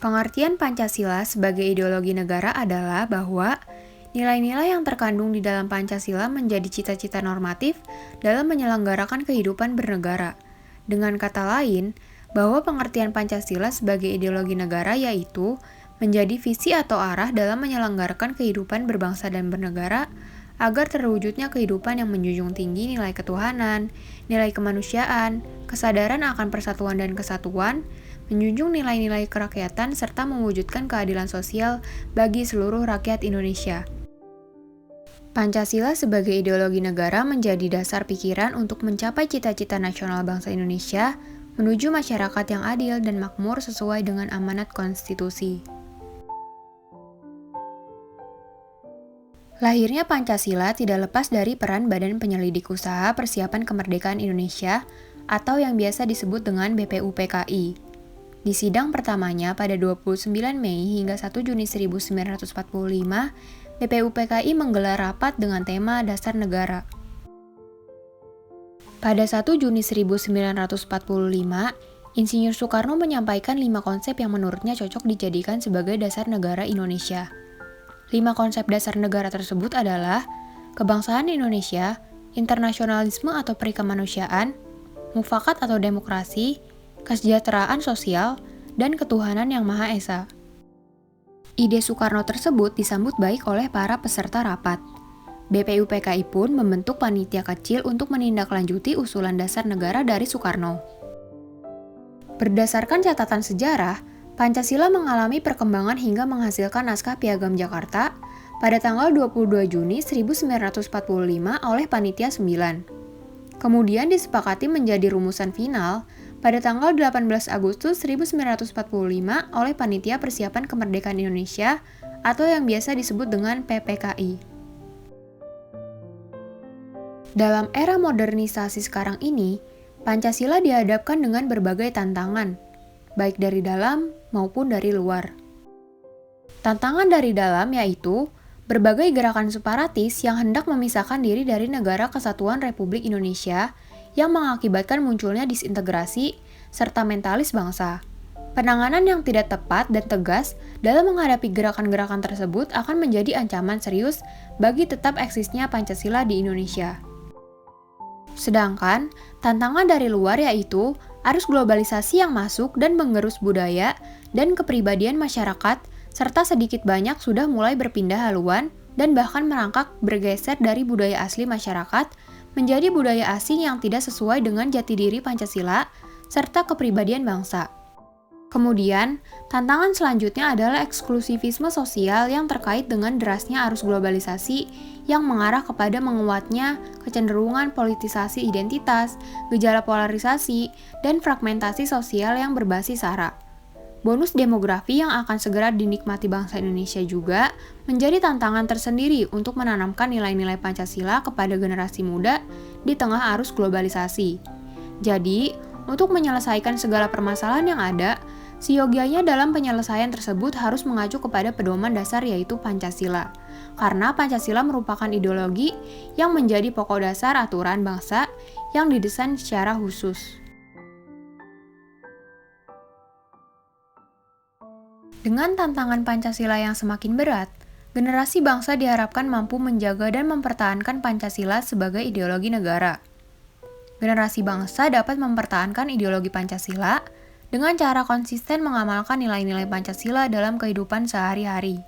Pengertian Pancasila sebagai ideologi negara adalah bahwa nilai-nilai yang terkandung di dalam Pancasila menjadi cita-cita normatif dalam menyelenggarakan kehidupan bernegara. Dengan kata lain, bahwa pengertian Pancasila sebagai ideologi negara yaitu menjadi visi atau arah dalam menyelenggarakan kehidupan berbangsa dan bernegara agar terwujudnya kehidupan yang menjunjung tinggi nilai ketuhanan, nilai kemanusiaan, kesadaran akan persatuan dan kesatuan, menjunjung nilai-nilai kerakyatan, serta mewujudkan keadilan sosial bagi seluruh rakyat Indonesia. Pancasila sebagai ideologi negara menjadi dasar pikiran untuk mencapai cita-cita nasional bangsa Indonesia menuju masyarakat yang adil dan makmur sesuai dengan amanat konstitusi. Lahirnya Pancasila tidak lepas dari peran Badan Penyelidik Usaha Persiapan Kemerdekaan Indonesia atau yang biasa disebut dengan BPUPKI. Di sidang pertamanya pada 29 Mei hingga 1 Juni 1945, BPUPKI menggelar rapat dengan tema Dasar Negara. Pada 1 Juni 1945, Insinyur Soekarno menyampaikan 5 konsep yang menurutnya cocok dijadikan sebagai dasar negara Indonesia. 5 konsep dasar negara tersebut adalah kebangsaan Indonesia, internasionalisme atau perikemanusiaan, mufakat atau demokrasi, kesejahteraan sosial, dan ketuhanan yang Maha Esa. Ide Soekarno tersebut disambut baik oleh para peserta rapat. BPUPKI pun membentuk panitia kecil untuk menindaklanjuti usulan dasar negara dari Soekarno. Berdasarkan catatan sejarah, Pancasila mengalami perkembangan hingga menghasilkan naskah Piagam Jakarta pada tanggal 22 Juni 1945 oleh Panitia 9. Kemudian disepakati menjadi rumusan final pada tanggal 18 Agustus 1945 oleh Panitia Persiapan Kemerdekaan Indonesia atau yang biasa disebut dengan PPKI. Dalam era modernisasi sekarang ini, Pancasila dihadapkan dengan berbagai tantangan, baik dari dalam maupun dari luar. Tantangan dari dalam yaitu berbagai gerakan separatis yang hendak memisahkan diri dari Negara Kesatuan Republik Indonesia yang mengakibatkan munculnya disintegrasi serta mentalis bangsa. Penanganan yang tidak tepat dan tegas dalam menghadapi gerakan-gerakan tersebut akan menjadi ancaman serius bagi tetap eksisnya Pancasila di Indonesia. Sedangkan, tantangan dari luar yaitu arus globalisasi yang masuk dan mengerus budaya dan kepribadian masyarakat, serta sedikit banyak sudah mulai berpindah haluan dan bahkan merangkak bergeser dari budaya asli masyarakat menjadi budaya asing yang tidak sesuai dengan jati diri Pancasila serta kepribadian bangsa. Kemudian, tantangan selanjutnya adalah eksklusivisme sosial yang terkait dengan derasnya arus globalisasi yang mengarah kepada menguatnya kecenderungan politisasi identitas, gejala polarisasi, dan fragmentasi sosial yang berbasis SARA. Bonus demografi yang akan segera dinikmati bangsa Indonesia juga menjadi tantangan tersendiri untuk menanamkan nilai-nilai Pancasila kepada generasi muda di tengah arus globalisasi. Jadi, untuk menyelesaikan segala permasalahan yang ada, seyogianya dalam penyelesaian tersebut harus mengacu kepada pedoman dasar yaitu Pancasila. Karena Pancasila merupakan ideologi yang menjadi pokok dasar aturan bangsa yang didesain secara khusus. Dengan tantangan Pancasila yang semakin berat, generasi bangsa diharapkan mampu menjaga dan mempertahankan Pancasila sebagai ideologi negara. Generasi bangsa dapat mempertahankan ideologi Pancasila dengan cara konsisten mengamalkan nilai-nilai Pancasila dalam kehidupan sehari-hari.